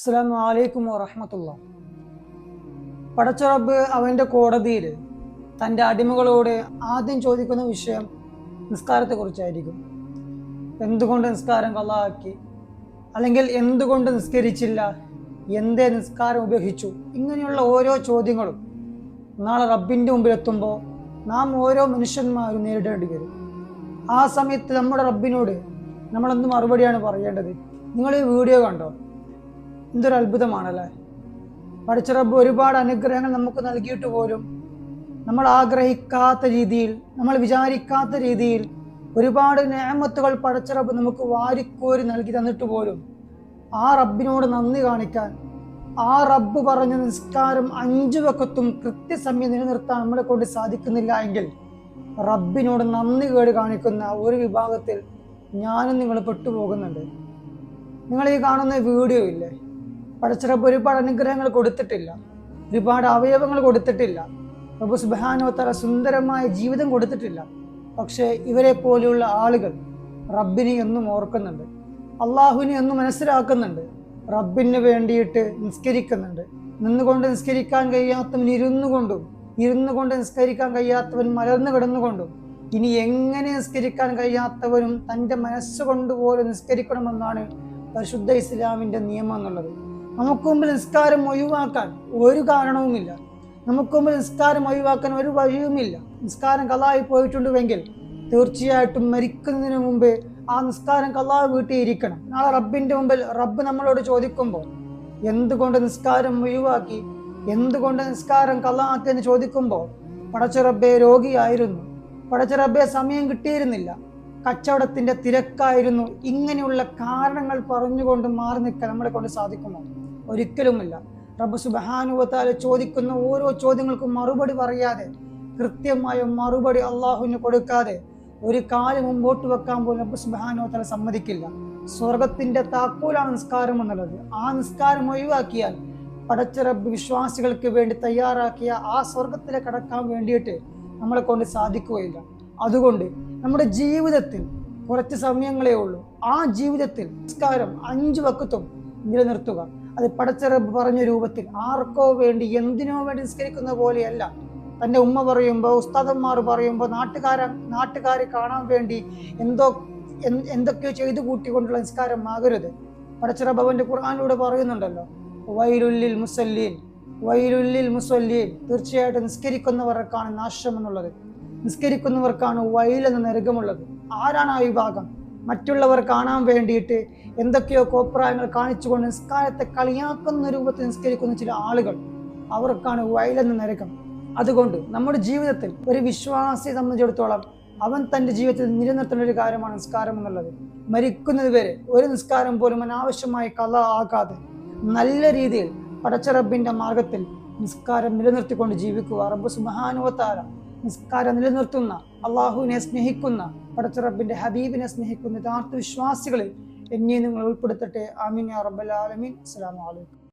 അസ്സലാമു അലൈക്കും വറഹ്മത്തുള്ളാഹി. പടച്ച റബ്ബ് അവൻ്റെ കോടതിയിൽ തൻ്റെ അടിമകളോട് ആദ്യം ചോദിക്കുന്ന വിഷയം നിസ്കാരത്തെക്കുറിച്ചായിരിക്കും. എന്തുകൊണ്ട് നിസ്കാരം ഖളാക്കി, അല്ലെങ്കിൽ എന്തുകൊണ്ട് നിസ്കരിച്ചില്ല, എന്തേ നിസ്കാരം ഉപേക്ഷിച്ചു, ഇങ്ങനെയുള്ള ഓരോ ചോദ്യങ്ങളും നാളെ റബ്ബിൻ്റെ മുമ്പിൽ എത്തുമ്പോൾ നാം ഓരോ മനുഷ്യന്മാരും നേരിടേണ്ടി വരും. ആ സമയത്ത് നമ്മുടെ റബ്ബിനോട് നമ്മളെന്ത് മറുപടിയാണ് പറയേണ്ടത്? നിങ്ങൾ ഈ വീഡിയോ കണ്ടോ? എന്തൊരു അത്ഭുതമാണല്ലേ! പടച്ച റബ്ബ് ഒരുപാട് അനുഗ്രഹങ്ങൾ നമുക്ക് നൽകിയിട്ട് പോലും നമ്മൾ ആഗ്രഹിക്കാത്ത രീതിയിൽ, നമ്മൾ വിചാരിക്കാത്ത രീതിയിൽ ഒരുപാട് നിഅമത്തുകൾ പടച്ച റബ്ബ് നമുക്ക് വാരിക്കോരി നൽകി തന്നിട്ട് പോലും ആ റബ്ബിനോട് നന്ദി കാണിക്കാൻ, ആ റബ്ബ് പറഞ്ഞ നിസ്കാരം 5 വഖത്തും കൃത്യസമയം നിലനിർത്താൻ നമ്മളെ കൊണ്ട് സാധിക്കുന്നില്ല എങ്കിൽ റബ്ബിനോട് നന്ദി കേട് കാണിക്കുന്ന ഒരു വിഭാഗത്തിൽ ഞാനും നിങ്ങൾ പെട്ടുപോകുന്നുണ്ട്. നിങ്ങൾ ഈ കാണുന്ന വീഡിയോ ഇല്ലേ, പടച്ച റബ്ബ് ഒരുപാട് അനുഗ്രഹങ്ങൾ കൊടുത്തിട്ടില്ല, ഒരുപാട് അവയവങ്ങൾ കൊടുത്തിട്ടില്ല, റബ്ബ് സുബ്ഹാനഹു വ തആല സുന്ദരമായ ജീവിതം കൊടുത്തിട്ടില്ല. പക്ഷേ ഇവരെ പോലെയുള്ള ആളുകൾ റബ്ബിനെ എന്നും ഓർക്കുന്നുണ്ട്, അള്ളാഹുവിനെ എന്നും മനസ്സിലാക്കുന്നുണ്ട്, റബ്ബിന് വേണ്ടിയിട്ട് നിസ്കരിക്കുന്നുണ്ട്. നിന്നുകൊണ്ട് നിസ്കരിക്കാൻ കഴിയാത്തവൻ ഇരുന്നു കൊണ്ട് നിസ്കരിക്കാൻ കഴിയാത്തവൻ മലർന്നു കിടന്നുകൊണ്ടും, ഇനി എങ്ങനെ നിസ്കരിക്കാൻ കഴിയാത്തവനും തൻ്റെ മനസ്സുകൊണ്ട് പോലും നിസ്കരിക്കണമെന്നാണ് പരിശുദ്ധ ഇസ്ലാമിൻ്റെ നിയമം എന്നുള്ളത്. നമുക്ക് മുമ്പിൽ നിസ്കാരം ഒഴിവാക്കാൻ ഒരു കാരണവുമില്ല, നമുക്ക് മുമ്പിൽ നിസ്കാരം ഒഴിവാക്കാൻ ഒരു വഴിയുമില്ല. നിസ്കാരം ഖളായി പോയിട്ടുണ്ടെങ്കിൽ തീർച്ചയായിട്ടും മരിക്കുന്നതിന് മുമ്പ് ആ നിസ്കാരം ഖളാ വീട്ടിയിരിക്കണം. നാളെ റബ്ബിൻ്റെ മുമ്പിൽ റബ്ബ് നമ്മളോട് ചോദിക്കുമ്പോൾ എന്തുകൊണ്ട് നിസ്കാരം ഒഴിവാക്കി, എന്തുകൊണ്ട് നിസ്കാരം ഖളാ ആക്കി എന്ന് ചോദിക്കുമ്പോൾ പടച്ച റബ്ബേ രോഗിയായിരുന്നു, പടച്ച റബ്ബേ സമയം കിട്ടിയിരുന്നില്ല, കച്ചവടത്തിന്റെ തിരക്കായിരുന്നു, ഇങ്ങനെയുള്ള കാരണങ്ങൾ പറഞ്ഞുകൊണ്ട് മാറി നിൽക്കാൻ നമ്മളെ കൊണ്ട് സാധിക്കുമോ? ഒരിക്കലുമില്ല. റബ്ബ് സുബ്ഹാനഹു വ തആല ചോദിക്കുന്ന ഓരോ ചോദ്യങ്ങൾക്കും മറുപടി പറയാതെ, കൃത്യമായ മറുപടി അള്ളാഹുവിന് കൊടുക്കാതെ ഒരു കാല് മുമ്പോട്ട് വെക്കാൻ പോലും റബ്ബ് സുബ്ഹാനഹു വ തആല സമ്മതിക്കില്ല. സ്വർഗത്തിന്റെ താക്കോലാണ് നിസ്കാരം എന്നുള്ളത്. ആ നിസ്കാരം ഒഴിവാക്കിയാൽ പടച്ച റബ്ബ് വിശ്വാസികൾക്ക് വേണ്ടി തയ്യാറാക്കിയ ആ സ്വർഗത്തിലേക്ക് കടക്കാൻ വേണ്ടിയിട്ട് നമ്മളെ കൊണ്ട് സാധിക്കുകയില്ല. അതുകൊണ്ട് നമ്മുടെ ജീവിതത്തിൽ കുറച്ച് സമയങ്ങളേ ഉള്ളൂ, ആ ജീവിതത്തിൽ നിസ്കാരം 5 വഖത്തും നിലനിർത്തുക. അത് പടച്ച റബ്ബ് പറഞ്ഞ രൂപത്തിൽ, ആർക്കോ വേണ്ടി എന്തിനോ വേണ്ടി നിസ്കരിക്കുന്ന പോലെയല്ല. തൻ്റെ ഉമ്മ പറയുമ്പോൾ, ഉസ്താദന്മാർ പറയുമ്പോൾ, നാട്ടുകാരെ കാണാൻ വേണ്ടി എന്തൊക്കെയോ ചെയ്തു കൂട്ടിക്കൊണ്ടുള്ള നിസ്കാരം ആകരുത്. പടച്ച റബ്ബ് അവൻ്റെ ഖുർആനിലൂടെ പറയുന്നുണ്ടല്ലോ, വൈലുല്ലിൽ മുസല്ലീൻ, വൈലുല്ലിൽ മുസല്ലീൻ, തീർച്ചയായിട്ടും നിസ്കരിക്കുന്നവർക്കാണ് നാശം എന്നുള്ളത്, നിസ്കരിക്കുന്നവർക്കാണ് വൈൽ എന്ന നരകമുള്ളത്. ആരാണ് ആ വിഭാഗം? മറ്റുള്ളവർ കാണാൻ വേണ്ടിയിട്ട് എന്തൊക്കെയോ കോപ്രായങ്ങൾ കാണിച്ചുകൊണ്ട് നിസ്കാരത്തെ കളിയാക്കുന്ന രൂപത്തിൽ നിസ്കരിക്കുന്ന ചില ആളുകൾ, അവർക്കാണ് വൈൽ എന്ന നരകം. അതുകൊണ്ട് നമ്മുടെ ജീവിതത്തിൽ ഒരു വിശ്വാസിയെ സംബന്ധിച്ചിടത്തോളം അവൻ തൻ്റെ ജീവിതത്തിൽ നിലനിർത്തുന്ന ഒരു കാര്യമാണ് നിസ്കാരം എന്നുള്ളത്. മരിക്കുന്നത് വരെ ഒരു നിസ്കാരം പോലും അനാവശ്യമായി ഖളാ ആകാതെ നല്ല രീതിയിൽ പടച്ച റബ്ബിൻ്റെ മാർഗത്തിൽ നിസ്കാരം നിലനിർത്തിക്കൊണ്ട് ജീവിക്കുക. റബ്ബ് സുബ്ഹാനഹു വ തആല നിസ്കാരം നിലനിർത്തുന്ന, അള്ളാഹുവിനെ സ്നേഹിക്കുന്ന, പടച്ച റബ്ബിൻ്റെ ഹബീബിനെ സ്നേഹിക്കുന്ന യഥാർത്ഥ വിശ്വാസികളിൽ എന്നെ നിങ്ങൾ ഉൾപ്പെടുത്തട്ടെ. ആമീൻ യാ റബ്ബൽ ആലമീൻ. അസ്സലാമു അലൈക്കും.